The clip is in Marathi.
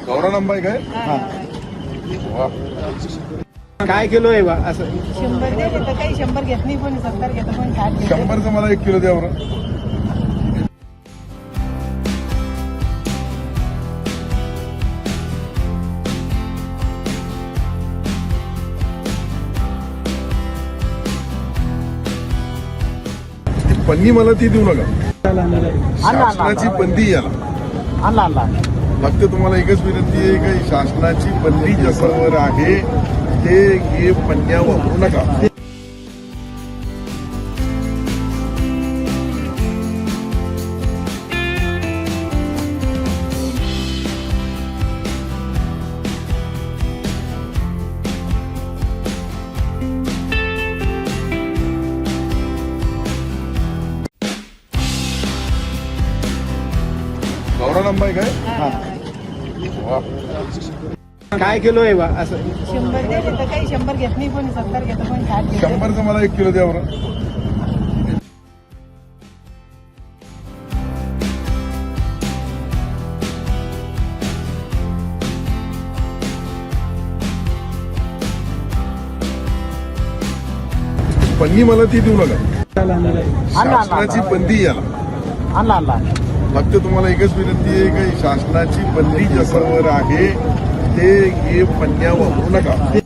गौरा नंबाई काय वा. काय किलो आहे बा असं 100 दे तर काही 100 घेत नाही, कोणी 70 घेतं, कोणी 60 घेतं. 100चं मला 1 किलो द्या बरं. पन्नी मला ती देऊ नका. शासनाची बंदी याला. आणला फक्त तुम्हाला एकच विनंती आहे की शासनाची बंदी ज्याच्यावर आहे ते हे पन्न्या वापरू नका. गौरा नंबाई काय वा. काय किलो आहे बा असं 100 दे तर काही 100 घेत नाही, कोणी 70 घेतं, कोणी 60 घेतं. 100चं मला 1 किलो द्या बरं. पन्नी मला ती देऊ नका. शासनाची बंदी याला. आणला फक्त तुम्हाला एकच विनंती आहे की शासनाची बंदी ज्याच्यावर आहे ते हे पन्न्या वापरू नका.